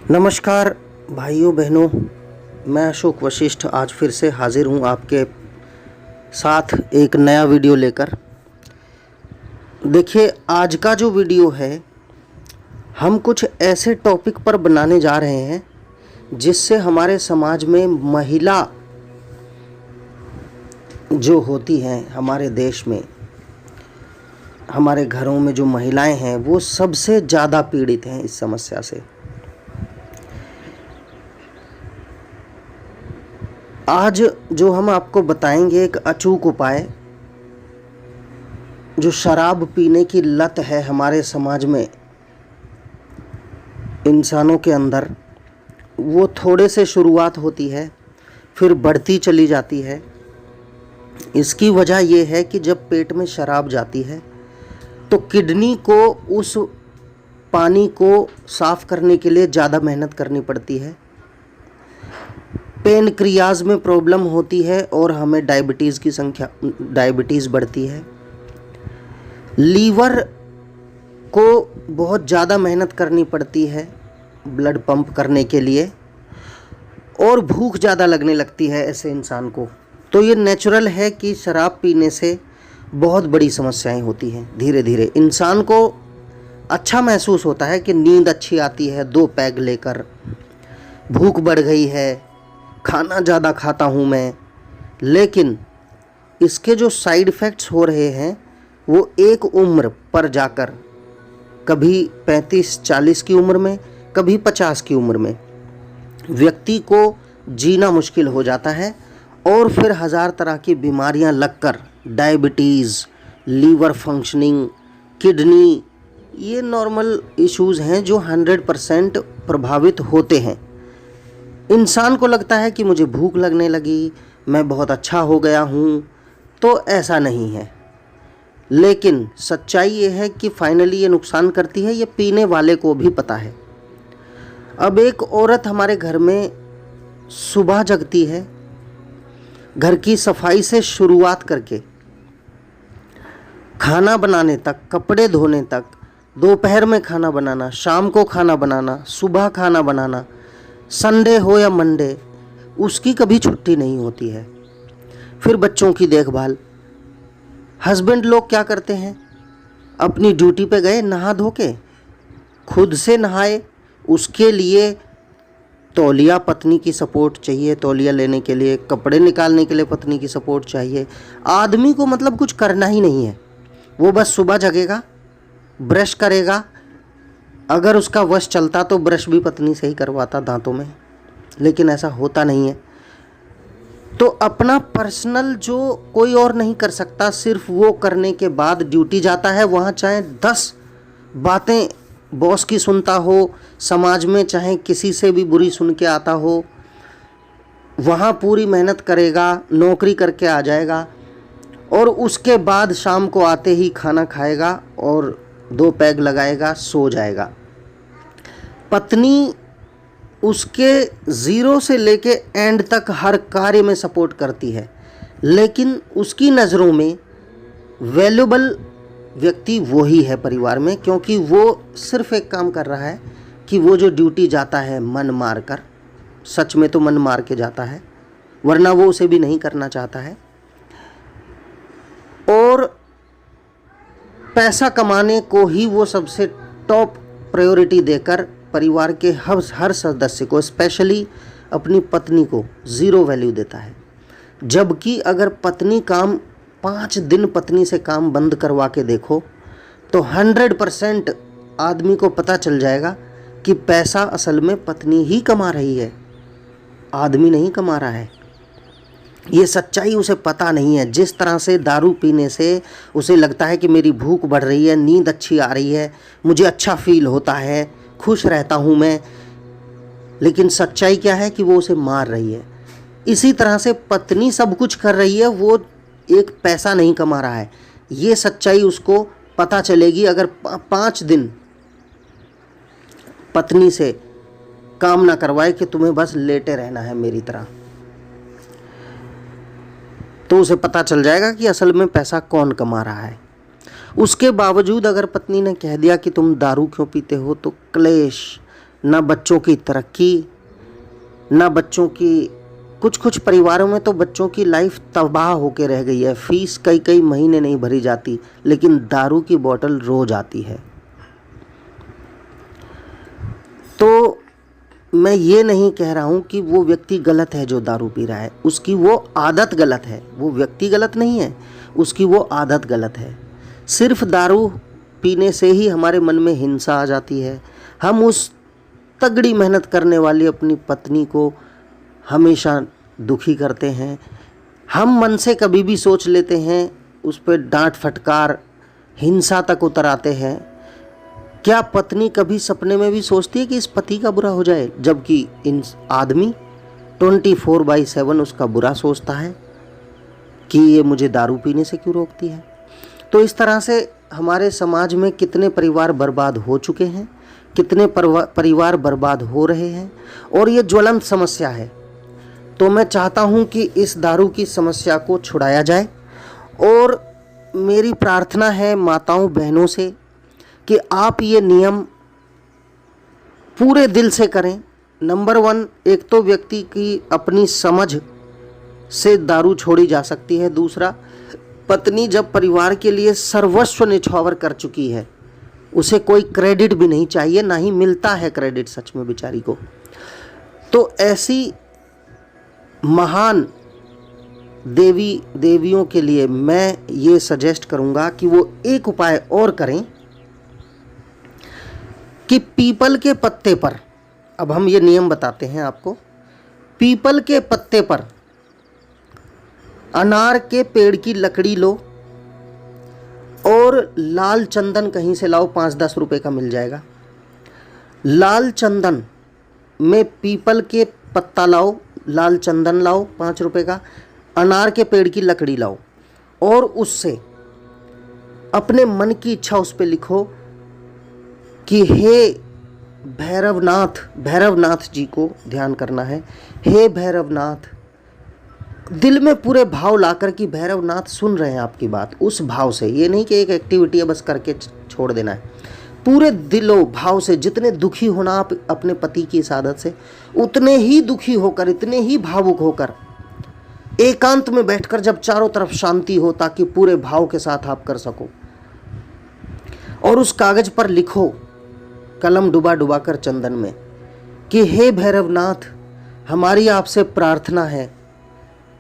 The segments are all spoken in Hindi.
नमस्कार भाइयों बहनों, मैं अशोक वशिष्ठ आज फिर से हाजिर हूँ आपके साथ एक नया वीडियो लेकर। देखिए, आज का जो वीडियो है हम कुछ ऐसे टॉपिक पर बनाने जा रहे हैं जिससे हमारे समाज में महिला जो होती हैं, हमारे देश में, हमारे घरों में जो महिलाएं हैं वो सबसे ज़्यादा पीड़ित हैं इस समस्या से। आज जो हम आपको बताएंगे एक अचूक उपाय, जो शराब पीने की लत है हमारे समाज में इंसानों के अंदर, वो थोड़े से शुरुआत होती है फिर बढ़ती चली जाती है। इसकी वजह ये है कि जब पेट में शराब जाती है तो किडनी को उस पानी को साफ़ करने के लिए ज़्यादा मेहनत करनी पड़ती है, पेनक्रियाज में प्रॉब्लम होती है और हमें डायबिटीज़ बढ़ती है। लीवर को बहुत ज़्यादा मेहनत करनी पड़ती है ब्लड पंप करने के लिए, और भूख ज़्यादा लगने लगती है ऐसे इंसान को। तो ये नेचुरल है कि शराब पीने से बहुत बड़ी समस्याएं होती हैं। धीरे धीरे इंसान को अच्छा महसूस होता है कि नींद अच्छी आती है 2 पैग लेकर, भूख बढ़ गई है, खाना ज़्यादा खाता हूँ मैं, लेकिन इसके जो साइड इफ़ेक्ट्स हो रहे हैं वो एक उम्र पर जाकर, कभी 35-40 की उम्र में, कभी 50 की उम्र में व्यक्ति को जीना मुश्किल हो जाता है, और फिर 1000 तरह की बीमारियां लगकर डायबिटीज़, लीवर फंक्शनिंग, किडनी, ये नॉर्मल इश्यूज़ हैं जो 100% प्रभावित होते हैं। इंसान को लगता है कि मुझे भूख लगने लगी, मैं बहुत अच्छा हो गया हूँ, तो ऐसा नहीं है। लेकिन सच्चाई ये है कि फाइनली ये नुकसान करती है, ये पीने वाले को भी पता है। अब एक औरत हमारे घर में सुबह जगती है, घर की सफाई से शुरुआत करके खाना बनाने तक, कपड़े धोने तक, दोपहर में खाना बनाना, शाम को खाना बनाना, सुबह खाना बनाना, संडे हो या मंडे, उसकी कभी छुट्टी नहीं होती है। फिर बच्चों की देखभाल। हस्बैंड लोग क्या करते हैं, अपनी ड्यूटी पे गए, नहा धो के खुद से नहाए, उसके लिए तौलिया पत्नी की सपोर्ट चाहिए, तौलिया लेने के लिए, कपड़े निकालने के लिए पत्नी की सपोर्ट चाहिए। आदमी को मतलब कुछ करना ही नहीं है, वो बस सुबह जगेगा, ब्रश करेगा, अगर उसका वश चलता तो ब्रश भी पत्नी से ही करवाता दांतों में, लेकिन ऐसा होता नहीं है। तो अपना पर्सनल जो कोई और नहीं कर सकता, सिर्फ वो करने के बाद ड्यूटी जाता है। वहाँ चाहे 10 बातें बॉस की सुनता हो, समाज में चाहे किसी से भी बुरी सुन के आता हो, वहाँ पूरी मेहनत करेगा, नौकरी करके आ जाएगा, और उसके बाद शाम को आते ही खाना खाएगा और 2 पैग लगाएगा, सो जाएगा। पत्नी उसके 0 से लेके एंड तक हर कार्य में सपोर्ट करती है, लेकिन उसकी नज़रों में वैल्यूबल व्यक्ति वो ही है परिवार में, क्योंकि वो सिर्फ एक काम कर रहा है कि वो जो ड्यूटी जाता है मन मार कर, सच में तो मन मार के जाता है, वरना वो उसे भी नहीं करना चाहता है, और पैसा कमाने को ही वो सबसे टॉप प्रायोरिटी देकर परिवार के हर सदस्य को, स्पेशली अपनी पत्नी को, 0 वैल्यू देता है। जबकि अगर पत्नी काम 5 दिन पत्नी से काम बंद करवा के देखो तो 100% आदमी को पता चल जाएगा कि पैसा असल में पत्नी ही कमा रही है, आदमी नहीं कमा रहा है। ये सच्चाई उसे पता नहीं है। जिस तरह से दारू पीने से उसे लगता है कि मेरी भूख बढ़ रही है, नींद अच्छी आ रही है, मुझे अच्छा फील होता है, खुश रहता हूँ मैं, लेकिन सच्चाई क्या है कि वो उसे मार रही है। इसी तरह से पत्नी सब कुछ कर रही है, वो एक पैसा नहीं कमा रहा है। ये सच्चाई उसको पता चलेगी अगर 5 दिन पत्नी से काम ना करवाए कि तुम्हें बस लेटे रहना है मेरी तरह, तो उसे पता चल जाएगा कि असल में पैसा कौन कमा रहा है। उसके बावजूद अगर पत्नी ने कह दिया कि तुम दारू क्यों पीते हो, तो क्लेश, ना बच्चों की तरक्की, ना बच्चों की, कुछ कुछ परिवारों में तो बच्चों की लाइफ तबाह होके रह गई है। फीस कई कई महीने नहीं भरी जाती, लेकिन दारू की बोतल रोज आती है। तो मैं ये नहीं कह रहा हूँ कि वो व्यक्ति गलत है जो दारू पी रहा है, उसकी वो आदत गलत है। वो व्यक्ति गलत नहीं है, उसकी वो आदत गलत है। सिर्फ दारू पीने से ही हमारे मन में हिंसा आ जाती है। हम उस तगड़ी मेहनत करने वाली अपनी पत्नी को हमेशा दुखी करते हैं। हम मन से कभी भी सोच लेते हैं, उस पर डांट फटकार, हिंसा तक उतर आते हैं। क्या पत्नी कभी सपने में भी सोचती है कि इस पति का बुरा हो जाए, जबकि इन आदमी 24/7 उसका बुरा सोचता है कि ये मुझे दारू पीने से क्यों रोकती है। तो इस तरह से हमारे समाज में कितने परिवार बर्बाद हो चुके हैं, कितने परिवार बर्बाद हो रहे हैं, और ये ज्वलंत समस्या है। तो मैं चाहता हूँ कि इस दारू की समस्या को छुड़ाया जाए, और मेरी प्रार्थना है माताओं बहनों से कि आप ये नियम पूरे दिल से करें। नंबर 1, एक तो व्यक्ति की अपनी समझ से दारू छोड़ी जा सकती है। दूसरा, पत्नी जब परिवार के लिए सर्वस्व निछावर कर चुकी है, उसे कोई क्रेडिट भी नहीं चाहिए, ना ही मिलता है क्रेडिट सच में बेचारी को। तो ऐसी महान देवियों के लिए मैं ये सजेस्ट करूँगा कि वो एक उपाय और करें कि पीपल के पत्ते पर, अब हम ये नियम बताते हैं आपको, पीपल के पत्ते पर अनार के पेड़ की लकड़ी लो और लाल चंदन कहीं से लाओ, 5-10 रुपए का मिल जाएगा। लाल चंदन में पीपल के पत्ता लाओ, लाल चंदन लाओ 5 रुपए का, अनार के पेड़ की लकड़ी लाओ, और उससे अपने मन की इच्छा उस पर लिखो कि हे भैरवनाथ, भैरवनाथ जी को ध्यान करना है, हे भैरवनाथ, दिल में पूरे भाव लाकर कि भैरवनाथ सुन रहे हैं आपकी बात, उस भाव से। ये नहीं कि एक एक्टिविटी है बस करके छोड़ देना है। पूरे दिलो भाव से, जितने दुखी होना आप अपने पति की इस आदत से, उतने ही दुखी होकर, इतने ही भावुक होकर, एकांत में बैठकर जब चारों तरफ शांति हो, ताकि पूरे भाव के साथ आप कर सको। और उस कागज पर लिखो, कलम डुबा डुबा कर चंदन में, कि हे भैरवनाथ, हमारी आपसे प्रार्थना है,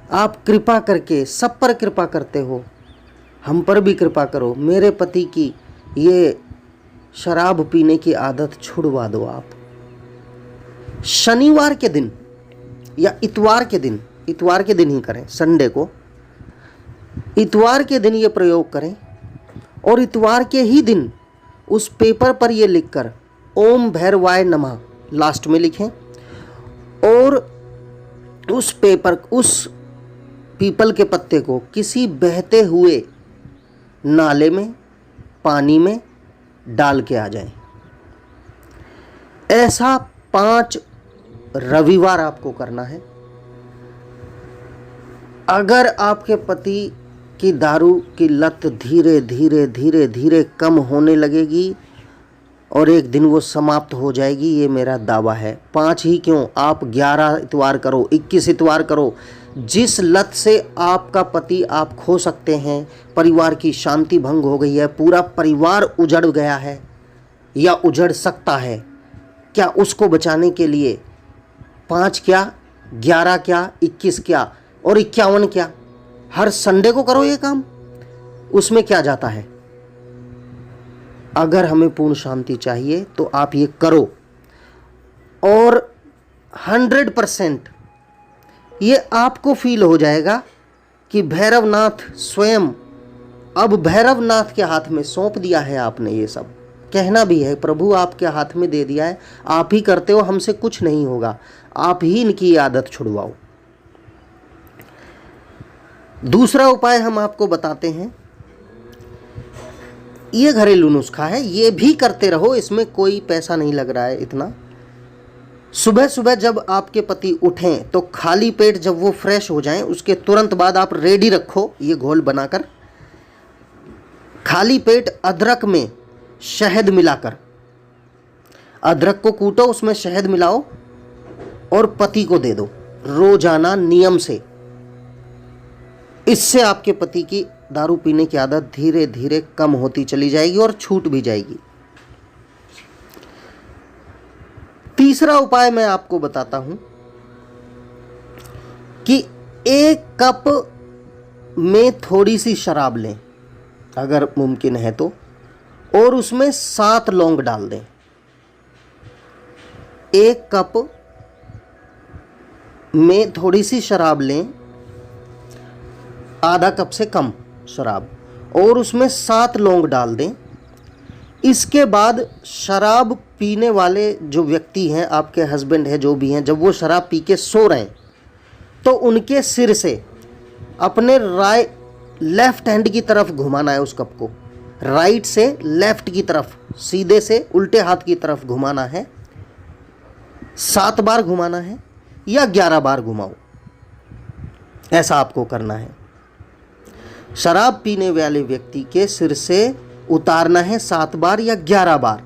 आप कृपा करके, सब पर कृपा करते हो, हम पर भी कृपा करो, मेरे पति की ये शराब पीने की आदत छुड़वा दो आप। शनिवार के दिन या इतवार के दिन, इतवार के दिन ही करें, संडे को, इतवार के दिन ये प्रयोग करें, और इतवार के ही दिन उस पेपर पर ये लिखकर ओम भैरवाय नमः लास्ट में लिखें, और उस पेपर, उस पीपल के पत्ते को किसी बहते हुए नाले में, पानी में डाल के आ जाएं। ऐसा 5 रविवार आपको करना है। अगर आपके पति की दारू की लत धीरे धीरे धीरे धीरे कम होने लगेगी और एक दिन वो समाप्त हो जाएगी, ये मेरा दावा है। 5 ही क्यों, आप 11 इतवार करो, 21 इतवार करो। जिस लत से आपका पति आप खो सकते हैं, परिवार की शांति भंग हो गई है, पूरा परिवार उजड़ गया है या उजड़ सकता है, क्या उसको बचाने के लिए 5 क्या, 11 क्या, 21 क्या और 51 क्या, हर संडे को करो ये काम। उसमें क्या जाता है? अगर हमें पूर्ण शांति चाहिए तो आप ये करो, और 100% ये आपको फील हो जाएगा कि भैरवनाथ स्वयं, अब भैरवनाथ के हाथ में सौंप दिया है आपने। ये सब कहना भी है, प्रभु आपके हाथ में दे दिया है, आप ही करते हो, हमसे कुछ नहीं होगा, आप ही इनकी आदत छुड़वाओ। दूसरा उपाय हम आपको बताते हैं, ये घरेलू नुस्खा है, ये भी करते रहो, इसमें कोई पैसा नहीं लग रहा है इतना। सुबह सुबह जब आपके पति उठें तो खाली पेट, जब वो फ्रेश हो जाएं, उसके तुरंत बाद आप रेडी रखो ये घोल बनाकर। खाली पेट अदरक में शहद मिलाकर, अदरक को कूटो, उसमें शहद मिलाओ और पति को दे दो रोजाना नियम से। इससे आपके पति की दारू पीने की आदत धीरे धीरे कम होती चली जाएगी और छूट भी जाएगी। तीसरा उपाय मैं आपको बताता हूं कि 1 कप में थोड़ी सी शराब लें अगर मुमकिन है तो, और उसमें 7 लौंग डाल दें। 1 कप में थोड़ी सी शराब लें, आधा कप से कम शराब, और उसमें 7 लौंग डाल दें। इसके बाद शराब पीने वाले जो व्यक्ति हैं, आपके हस्बैंड हैं, जो भी हैं, जब वो शराब पी के सो रहे हैं तो उनके सिर से अपने लेफ्ट हैंड की तरफ घुमाना है उस कप को। राइट से लेफ्ट की तरफ, सीधे से उल्टे हाथ की तरफ घुमाना है। 7 बार घुमाना है या 11 बार घुमाओ, ऐसा आपको करना है। शराब पीने वाले व्यक्ति के सिर से उतारना है 7 बार या 11 बार,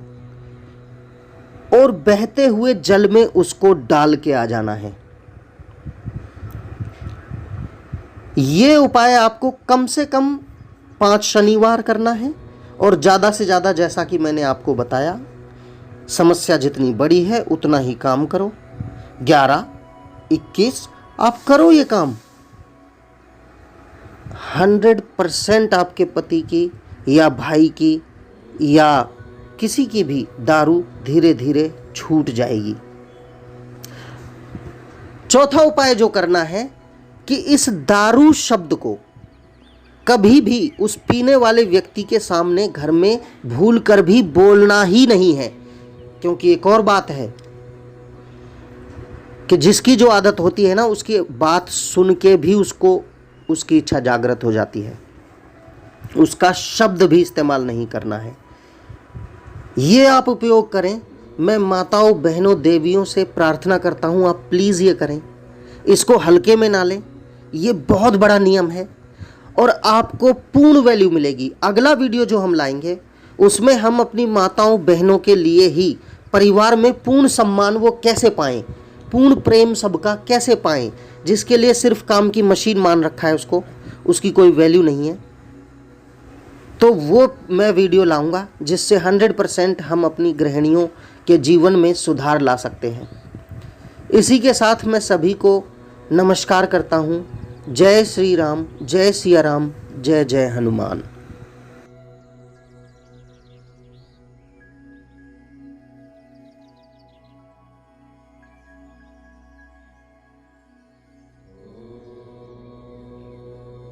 और बहते हुए जल में उसको डाल के आ जाना है। ये उपाय आपको कम से कम 5 शनिवार करना है, और ज़्यादा से ज़्यादा, जैसा कि मैंने आपको बताया, समस्या जितनी बड़ी है उतना ही काम करो। 11, 21 आप करो ये काम। 100% आपके पति की या भाई की या किसी की भी दारू धीरे धीरे छूट जाएगी। चौथा उपाय जो करना है कि इस दारू शब्द को कभी भी उस पीने वाले व्यक्ति के सामने घर में भूल कर भी बोलना ही नहीं है। क्योंकि एक और बात है कि जिसकी जो आदत होती है ना, उसकी बात सुन के भी उसको उसकी इच्छा जागृत हो जाती है। उसका शब्द भी इस्तेमाल नहीं करना है। ये आप उपयोग करें। मैं माताओं, बहनों, देवियों से प्रार्थना करता हूँ, आप प्लीज़ ये करें। इसको हल्के में ना लें। ये बहुत बड़ा नियम है और आपको पूर्ण वैल्यू मिलेगी। अगला वीडियो जो हम लाएंगे उसमें हम अपनी माताओं, बहनों के लिए ही परिवार में पूर्ण सम्मान वो कैसे पाएं, पूर्ण प्रेम सबका कैसे पाएं, जिसके लिए सिर्फ काम की मशीन मान रखा है उसको, उसकी कोई वैल्यू नहीं है। तो वो मैं वीडियो लाऊंगा जिससे 100% हम अपनी गृहिणियों के जीवन में सुधार ला सकते हैं। इसी के साथ मैं सभी को नमस्कार करता हूँ। जय श्री राम, जय सिया राम, जय जय हनुमान।